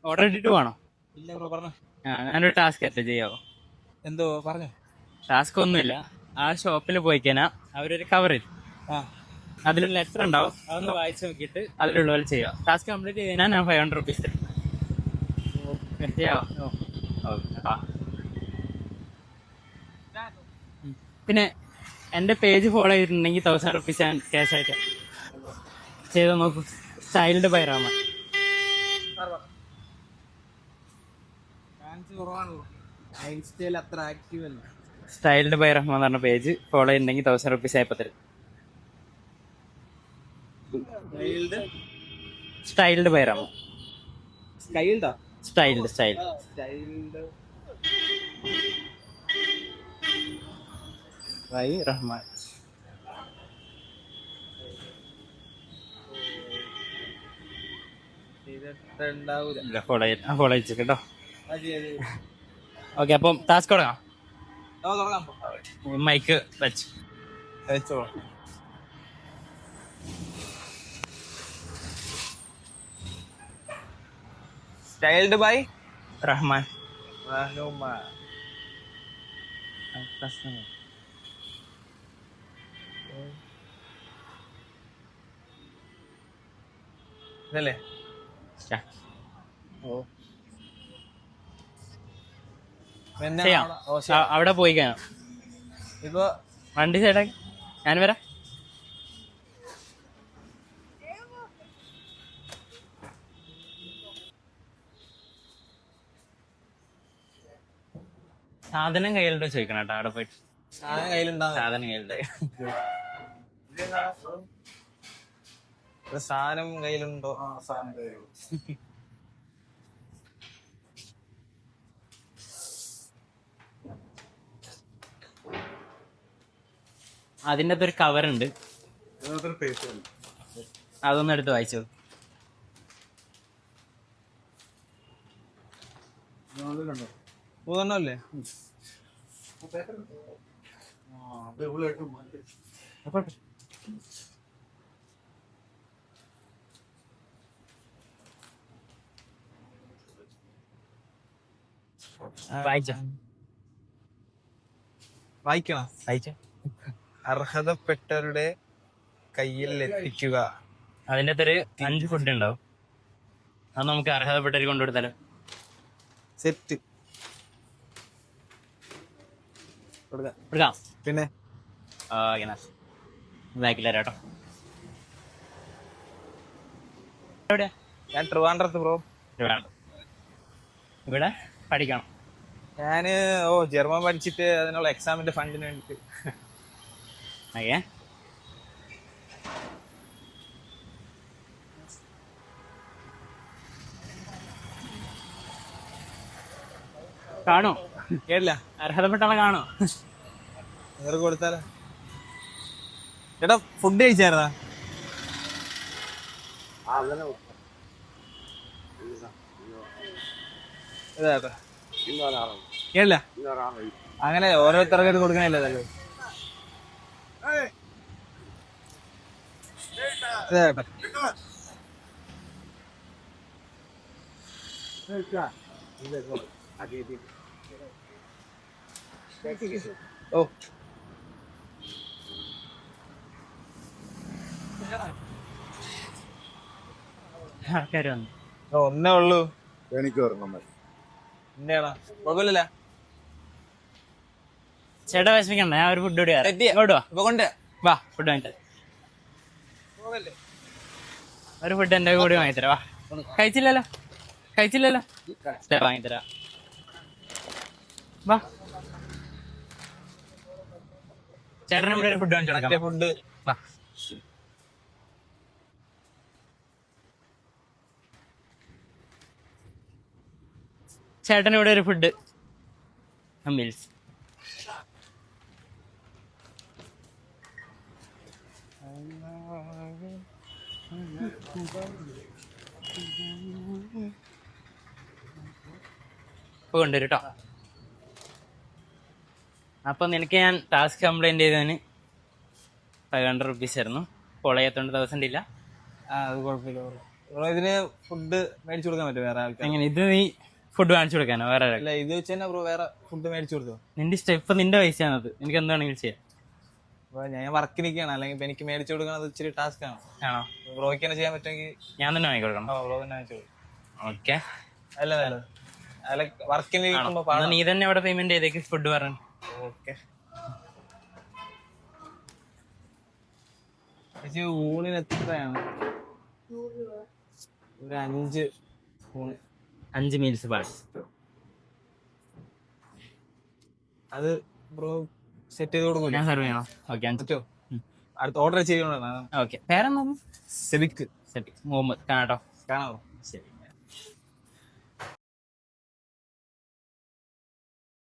Order ഇട്ടിട്ട് വേണോ? ഇല്ല ബ്രോ പറഞ്ഞു. ഞാനൊരു ടാസ്ക് അറ്റ ചെയ്യാവോ? എന്തോ പറഞ്ഞു. ടാസ്ക് ഒന്നുമില്ല. ആ ഷോപ്പിൽ പോയി കഴിഞ്ഞാൽ അവരൊരു കവർ തരും. ആ അതിലൊരു ലെറ്റർ ഉണ്ടാവും. അതൊന്ന് വായിച്ച് നോക്കിയിട്ട് അതിലുള്ള പോലെ ചെയ്യുക. ടാസ്ക് കംപ്ലീറ്റ് ചെയ്താൽ ഞാൻ 500 റുപ്പീസ് തരും. ചെയ്യാവോ? ആ. പിന്നെ എൻ്റെ പേജ് ഫോളോ ചെയ്തിട്ടുണ്ടെങ്കിൽ 1000 റുപ്പീസ് ഞാൻ ക്യാഷ് ആയിട്ട് ചെയ്ത് നോക്കൂ. Child by Rahman. ഫാൻസ് കുറവാണല്ലോ, ഇൻസ്റ്റയിൽ അത്ര ആക്റ്റീവ് അല്ല. സ്റ്റൈൽഡ് ബൈ റഹ്മാൻ എന്ന് പറഞ്ഞ പേജ് ഫോളോ ചെയ്തിട്ടുണ്ടെങ്കിൽ 1000 റുപ്പീസ് ആയപ്പോൾ തരും. Styled by Rahman. സ്കൈൽഡാ? Styled styled by Rahman. ചെയ്തിട്ടുണ്ടാവൂല. ഫോളോ ചെയ്തു കേട്ടോ. ഓക്കെ, അപ്പം ടാസ്ക് തുടങ്ങാം. തുടങ്ങാം. മൈക്ക് വെച്ച് വെച്ചോ. Styled by Rahman. റഹ്മാൻ. ഇതല്ലേ? ഓ പിന്നെ ചെയ്യാം. അവിടെ പോയി കാണാം. ഇപ്പൊ വണ്ടി സൈഡാക്കി ഞാൻ വരാം. സാധനം കയ്യിലുണ്ടോ ചോദിക്കണം കേട്ടോ. അവിടെ പോയിട്ട് സാധനം കയ്യിലുണ്ടാവും. സാധനം കയ്യിലുണ്ട്. സാധനം കയ്യിലുണ്ടോ? അതിൻ്റെ അകത്തൊരു കവറുണ്ട്. അതൊന്നും എടുത്ത് വായിച്ചോ. മൂന്നെണ്ണല്ലേ? വായിച്ചോ. വായിക്കണം. വായിച്ചോ. അർഹതപ്പെട്ടവരുടെ കയ്യിൽ എത്തിക്കുക. അതിൻ്റെ അകത്തൊരു 5 ഫുഡ് ഉണ്ടാവും. അത് നമുക്ക് അർഹതപ്പെട്ടവർ കൊണ്ടുകൊടുത്താലോ? സെറ്റ് കൊടുക്കാം. പിന്നെ ബാക്കിലാരോ കേട്ടോ. എവിടെയാ? ഞാൻ ട്രിവാൻഡ്രത്ത് ബ്രോ. ഇവിടെ പഠിക്കണം. ഞാന് ജർമ്മൻ പഠിച്ചിട്ട് അതിനുള്ള എക്സാമിന്റെ ഫണ്ടിന് വേണ്ടിട്ട്. ഓക്കെ, കാണോ? കേട്ടില്ല. അർഹതപ്പെട്ട ആളെ കാണോ? വേറെ കൊടുത്താലോ? ചേട്ടാ ഫുഡ് കഴിച്ചായിരുന്നാ? കേട്ടില്ല. അങ്ങനെ ഓരോരുത്തർക്കായിട്ട് കൊടുക്കണല്ലേ ഇതല്ലോ. ഓ ആൾക്കാർ വന്നു. ഒന്നേ ഉള്ളൂ. എനിക്ക് വരണം. എന്റെയാണോ? കുഴപ്പമില്ല. ചേട്ടാ വിഷമിക്കണ്ട, ഞാൻ ഒരു ഫുഡ് ഇങ്ങോട്ട് വാ. ഫുഡ് വാങ്ങിത്തരാം. ഒരു ഫുഡ് എൻ്റെ കൂടി വാങ്ങിത്തരാം. വാ. കഴിച്ചില്ലല്ലോ വാങ്ങിത്തരാം. വാ. ചേട്ടന് ഇവിടെ ഒരു ഫുഡ് വാങ്ങിച്ചു. ഫുഡ് വാ. ചേട്ടന് ഇവിടെ ഒരു ഫുഡ് മീൽസ്. ഇപ്പോൾ കൊണ്ടുവരും കേട്ടോ. അപ്പം നിനക്ക് ഞാൻ ടാസ്ക് കംപ്ലൈൻറ്റ് ചെയ്തതിന് 500 റുപ്പീസ് ആയിരുന്നു. ഫോളോ ചെയ്യാത്തോണ്ട് 1000 ഇല്ല. അത് കുഴപ്പമില്ല. ബ്രോ ഇതിന് ഫുഡ് മേടിച്ചു കൊടുക്കാൻ പറ്റും വേറെ ആൾക്കാർ? എങ്ങനെ ഇത് നീ ഫുഡ് കാണിച്ചു കൊടുക്കാനോ വേറെ ആരാ? അല്ല ഇത് വെച്ച് തന്നെ ബ്രോ വേറെ ഫുഡ് മേടിച്ചു കൊടുത്തോ? നിന്റെ ഇഷ്ടം, ഇപ്പൊ നിന്റെ പൈസയാണത്, എനിക്ക് എന്താണെങ്കിലും ചെയ്യാം. അപ്പൊ ഞാൻ വർക്ക് നിൽക്കുകയാണ്, അല്ലെങ്കിൽ ഇപ്പൊ എനിക്ക് മേടിച്ചു കൊടുക്കുന്നത് ഇച്ചിരി ടാസ്ക് ആണ്. ആണോ? ബ്രോയ്ക്ക് തന്നെ ചെയ്യാൻ പറ്റുമെങ്കിൽ ഞാൻ തന്നെ വാങ്ങി കൊടുക്കണം. ബ്രോ തന്നെ മേടിച്ചു കൊടുക്കും. ഓക്കെ, അല്ല അല്ല അല്ല വർക്കിന് ഇരിക്കുമ്പോ നീ തന്നെ അവിടെ പേയ്മെന്റ് ചെയ്തേക്ക് ഫുഡ് പറഞ്ഞു. ഓക്കെ. ചേച്ചി ഊണിന് എത്രയാണ്? ഒരു 5 ഊണ്. 5 മീൽസ് പാട്. അത് ബ്രോ സെറ്റ് ചെയ്ത് കൊടുക്കും. ഞാൻ സെർവ് ചെയ്യണോ? ഓക്കെ, 5. പറ്റോ? അടുത്ത ഓർഡർ ചെയ്യണം. ഓക്കെ, പേരെന്താ? സെബിക്ക്. ശരി, മുഹമ്മദ്. കാണാട്ടോ. കാണാമോ? ശരി.